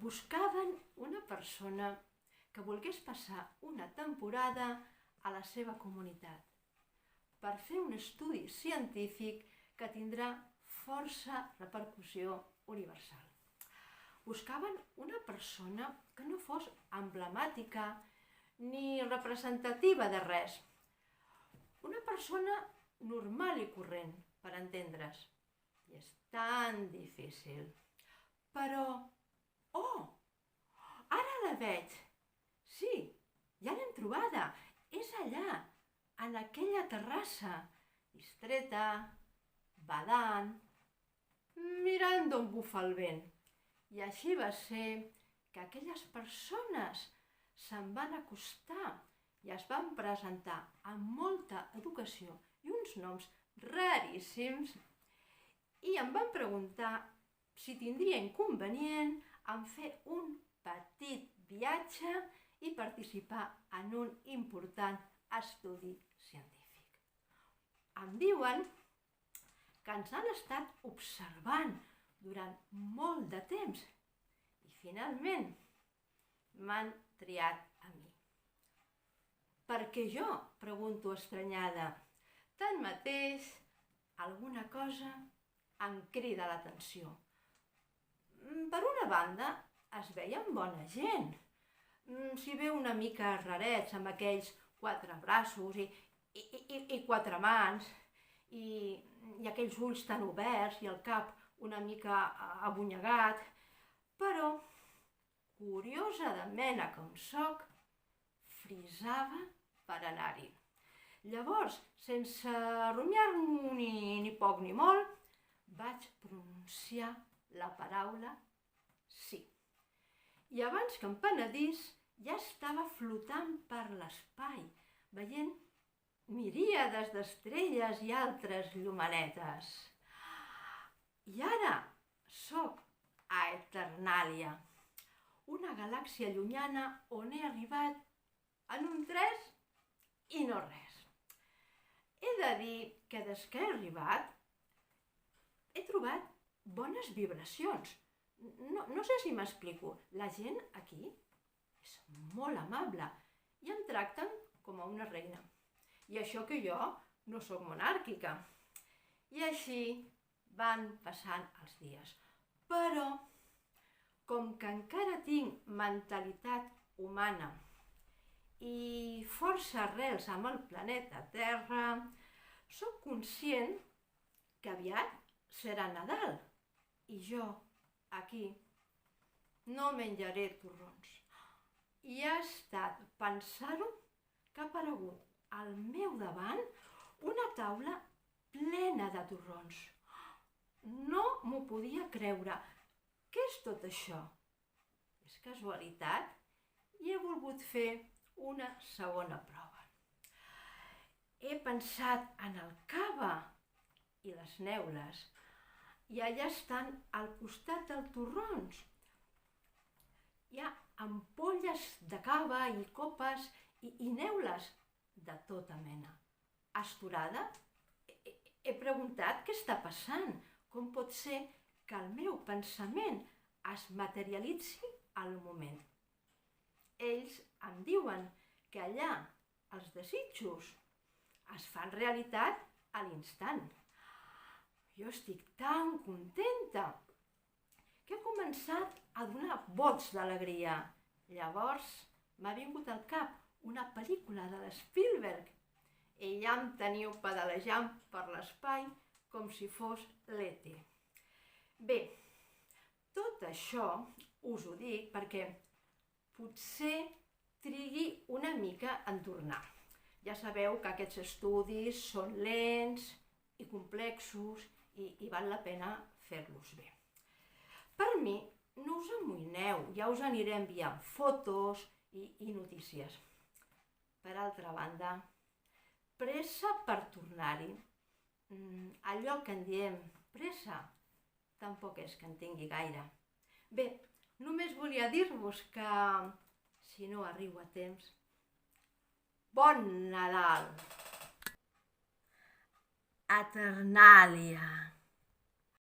buscaven una persona que volgués passar una temporada a la seva comunitat per fer un estudi científic que tindrà força repercussió universal. Buscaven una persona que no fos emblemàtica ni representativa de res. Una persona normal i corrent, per entendre's. I és tan difícil. Però, ara la veig. Sí, ja l'hem trobada. És allà, en aquella terrassa, distreta, badant, mirant d'on bufa el vent. I així va ser que aquelles persones se'n van acostar i es van presentar amb molta educació i uns noms raríssims i em van preguntar si tindria inconvenient en fer un petit viatge i participar en un important estudi científic. Em diuen que ens han estat observant durant molt de temps i finalment m'han triat a mi. Per què jo? Pregunto estranyada. Tanmateix, alguna cosa em crida l'atenció. Per una banda, es veien bona gent. S'hi veu una mica rarets amb aquells 4 braços i 4 mans i aquells ulls tan oberts i el cap una mica abonyegat, però, curiosa de mena com soc, frisava per anar-hi. Llavors, sense rumiar-m'ho ni poc ni molt, vaig pronunciar la paraula sí. I abans que em penedís, ja estava flotant per l'espai, veient miríades d'estrelles i altres llumenetes. I ara soc a Eternàlia, una galàxia llunyana on he arribat en un tres i no res. He de dir que des que he arribat he trobat bones vibracions. No sé si m'explico. La gent aquí és molt amable i em tracten com a una reina. I això que jo no sóc monàrquica. I així van passant els dies. Però, com que encara tinc mentalitat humana i força arrels amb el planeta Terra, sóc conscient que aviat serà Nadal i jo, aquí, no menjaré torrons. I ha estat pensar-ho que ha aparegut al meu davant una taula plena de torrons. No m'ho podia creure. Què és tot això? És casualitat? I he volgut fer una segona prova. He pensat en el cava i les neules i allà estan al costat dels torrons. Hi ha ampolles de cava i copes i neules de tota mena. Astorada, he preguntat què està passant. Com pot ser que el meu pensament es materialitzi al moment? Ells em diuen que allà els desitjos es fan realitat a l'instant. Jo estic tan contenta que he començat a donar bots d'alegria. Llavors m'ha vingut al cap una pel·lícula de Spielberg i ja em teniu pedalejant per l'espai com si fos l'E.T. Bé, tot això us ho dic perquè potser trigui una mica en tornar. Ja sabeu que aquests estudis són lents i complexos i val la pena fer-los bé. Per mi, no us amoïneu, ja us aniré enviant fotos i notícies. Per altra banda, pressa per tornar-hi. Allò que en diem pressa tampoc és que en tingui gaire. Bé, només volia dir-vos que, si no arribo a temps, bon Nadal! Eternàlia!